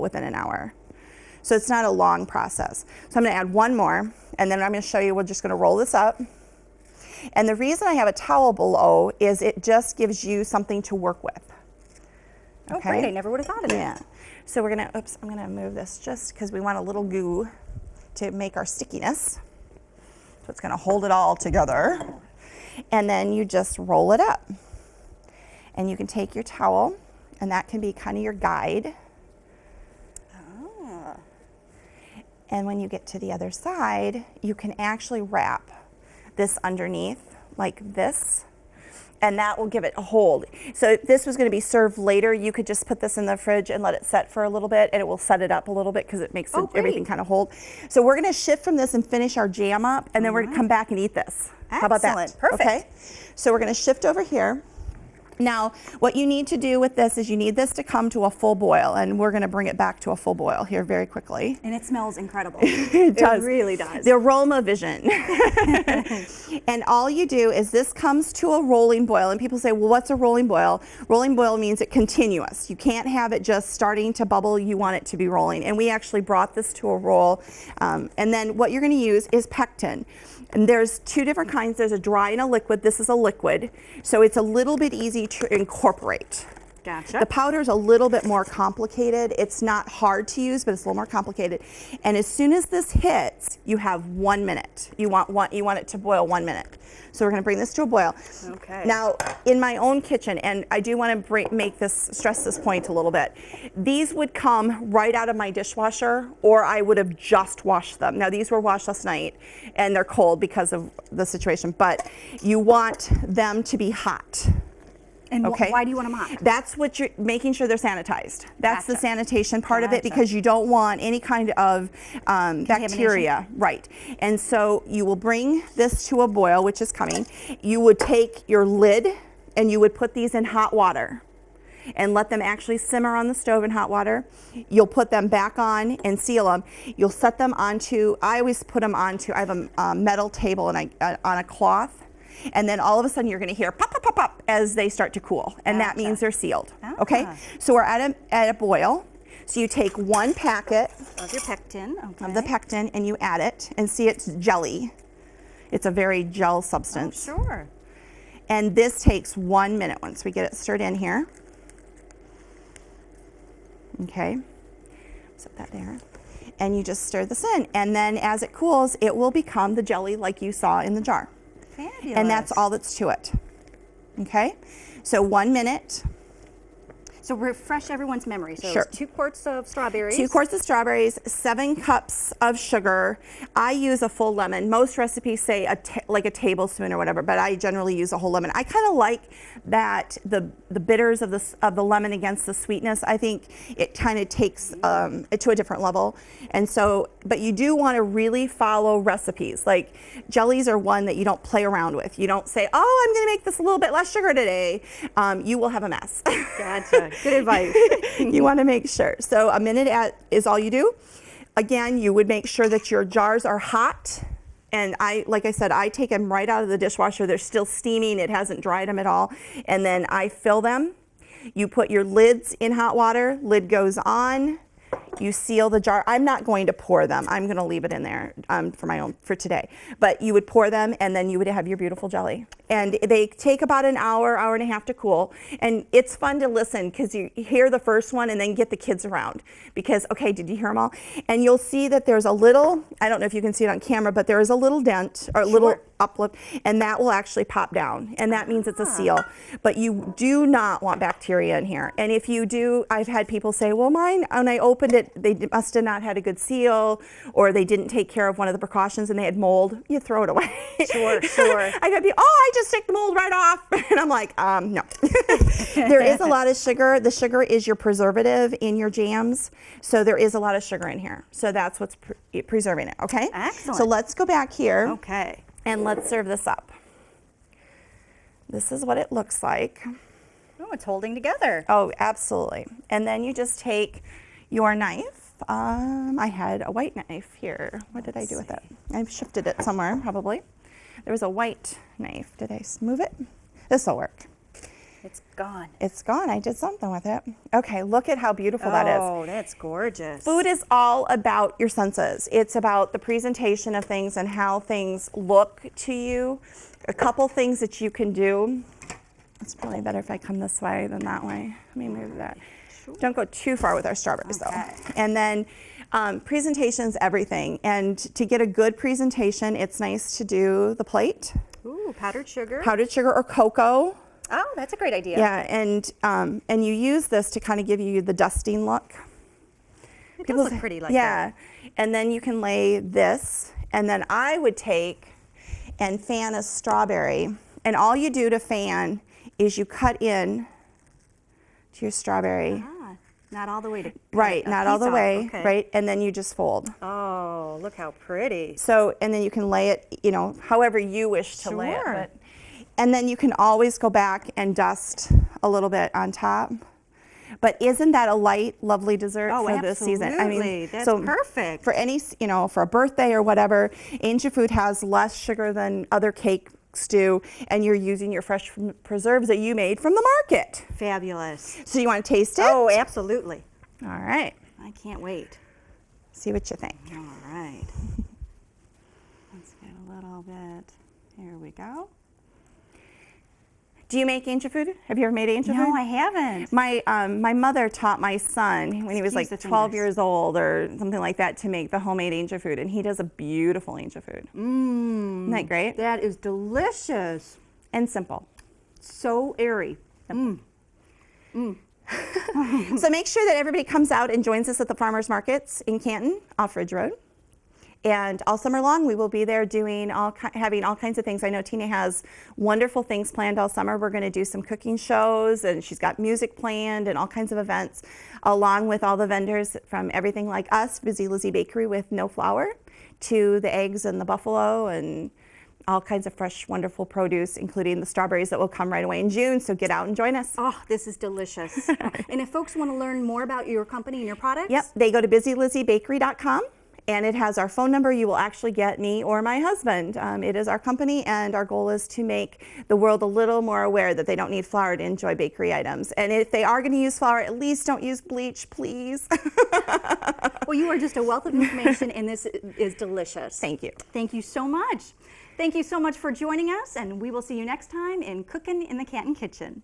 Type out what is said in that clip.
within an hour. So it's not a long process. So I'm gonna add one more, and then I'm gonna show you, we're just gonna roll this up. And the reason I have a towel below is it just gives you something to work with. Okay. Oh, great, I never would have thought of it. Yeah. So we're gonna, oops, I'm gonna move this just because we want a little goo to make our stickiness. So it's gonna hold it all together. And then you just roll it up. And you can take your towel, and that can be kind of your guide. Oh. And when you get to the other side, you can actually wrap this underneath like this, and that will give it a hold. So if this was going to be served later, you could just put this in the fridge and let it set for a little bit, and it will set it up a little bit because it makes everything kind of hold. So we're going to shift from this and finish our jam up, and then we're going to come back and eat this. Excellent. How about that? Perfect. Okay. So we're going to shift over here. Now, what you need to do with this is you need this to come to a full boil, and we're going to bring it back to a full boil here very quickly. And it smells incredible. It does. It really does. The aroma vision. And all you do is this comes to a rolling boil, and people say, well, what's a rolling boil? Rolling boil means it's continuous. You can't have it just starting to bubble. You want it to be rolling. And we actually brought this to a roll. And then what you're going to use is pectin. And there's two different kinds. There's a dry and a liquid. This is a liquid. So it's a little bit easy to incorporate. Gotcha. The powder's a little bit more complicated. It's not hard to use, but it's a little more complicated. And as soon as this hits, you have 1 minute. You want it to boil 1 minute. So we're going to bring this to a boil. Okay. Now, in my own kitchen, and I do want to stress this point a little bit. These would come right out of my dishwasher, or I would have just washed them. Now, these were washed last night, and they're cold because of the situation. But you want them to be hot. And okay. Why do you want them hot? That's what you're making sure they're sanitized. That's Gotcha. the sanitation part of it, Gotcha. because you don't want any kind of bacteria. Right. And so you will bring this to a boil, which is coming. You would take your lid and you would put these in hot water and let them actually simmer on the stove in hot water. You'll put them back on and seal them. You'll set them onto, I always put them onto, I have a metal table and on a cloth. And then all of a sudden you're going to hear pop, pop, pop, pop as they start to cool. And that means they're sealed. Okay? So we're at a boil. So you take 1 packet of your pectin, of the pectin, and you add it, and see it's jelly. It's a very gel substance. Oh, sure. And this takes 1 minute once we get it stirred in here. Okay. Set that there. And you just stir this in. And then as it cools, it will become the jelly like you saw in the jar. Fabulous. And that's all that's to it. Okay? So 1 minute. So refresh everyone's memory. So Sure. it's 2 quarts of strawberries. 2 quarts of strawberries, 7 cups of sugar. I use a full lemon. Most recipes say like a tablespoon or whatever, but I generally use a whole lemon. I kind of like that the bitters of the lemon against the sweetness. I think it kind of takes it to a different level. And so, but you do want to really follow recipes. Like jellies are one that you don't play around with. You don't say, oh, I'm going to make this a little bit less sugar today. You will have a mess. Gotcha. Good advice. You want to make sure. So a minute is all you do. Again, you would make sure that your jars are hot. And like I said, I take them right out of the dishwasher. They're still steaming. It hasn't dried them at all. And then I fill them. You put your lids in hot water. Lid goes on. You seal the jar. I'm not going to pour them. I'm going to leave it in there for today. But you would pour them, and then you would have your beautiful jelly. And they take about an hour, hour and a half to cool. And it's fun to listen because you hear the first one and then get the kids around. Because, okay, did you hear them all? And you'll see that there's a little, I don't know if you can see it on camera, but there is a little dent or a little uplift, and that will actually pop down. And that means it's a seal. But you do not want bacteria in here. And if you do, I've had people say, well, mine, when I opened it, they must have not had a good seal, or they didn't take care of one of the precautions and they had mold. You throw it away. Sure, sure. I got people, I just take the mold right off. And I'm like, no. There is a lot of sugar. The sugar is your preservative in your jams. So there is a lot of sugar in here. So that's what's preserving it, okay? Excellent. So let's go back here. Okay. And let's serve this up. This is what it looks like. Oh, it's holding together. Oh, absolutely. And then you just take your knife. I had a white knife here. What did I do with it? I've shifted it somewhere, probably. There was a white knife. Did I move it? This will work. It's gone. It's gone. I did something with it. Okay, look at how beautiful that is. Oh, that's gorgeous. Food is all about your senses. It's about the presentation of things and how things look to you. A couple things that you can do. It's probably better if I come this way than that way. Let me move that. Sure. Don't go too far with our strawberries Okay. though. And then presentation's everything. And to get a good presentation, it's nice to do the plate. Ooh, powdered sugar. Powdered sugar or cocoa. Oh, that's a great idea. Yeah, and you use this to kind of give you the dusting look. It does look pretty like yeah, that. and then you can lay this, and then I would take and fan a strawberry, and all you do to fan is you cut in to your strawberry. Ah, not all the way to cut Right, a not all piece the off. way, Okay. right, and then you just fold. Oh, look how pretty. So, and then you can lay it, however you wish to lay it. Sure. And then you can always go back and dust a little bit on top. But isn't that a light, lovely dessert Oh, for this season? absolutely. That's perfect. For any, for a birthday or whatever, Ancient Food has less sugar than other cakes do, and you're using your fresh preserves that you made from the market. Fabulous. So you want to taste it? Oh, absolutely. All right. I can't wait. See what you think. All right. Let's get a little bit. Here we go. Do you make Ancient Food? Have you ever made Ancient Food? No, I haven't. My mother taught my son when he was Excuse like the 12 fingers. years old or something like that to make the homemade Ancient Food, and he does a beautiful Ancient Food. Isn't that great? That is delicious. And simple. So airy. So make sure that everybody comes out and joins us at the farmers markets in Canton off Ridge Road. And all summer long, we will be there doing having all kinds of things. I know Tina has wonderful things planned all summer. We're going to do some cooking shows, and she's got music planned and all kinds of events, along with all the vendors from everything like us, Busy Lizzie Bakery with no flour, to the eggs and the buffalo and all kinds of fresh, wonderful produce, including the strawberries that will come right away in June. So get out and join us. Oh, this is delicious. And if folks want to learn more about your company and your products? Yep, they go to busylizzybakery.com. And it has our phone number. You will actually get me or my husband. It is our company, and our goal is to make the world a little more aware that they don't need flour to enjoy bakery items. And if they are going to use flour, at least don't use bleach, please. Well, you are just a wealth of information, and this is delicious. Thank you. Thank you so much. Thank you so much for joining us, and we will see you next time in Cookin' in the Canton Kitchen.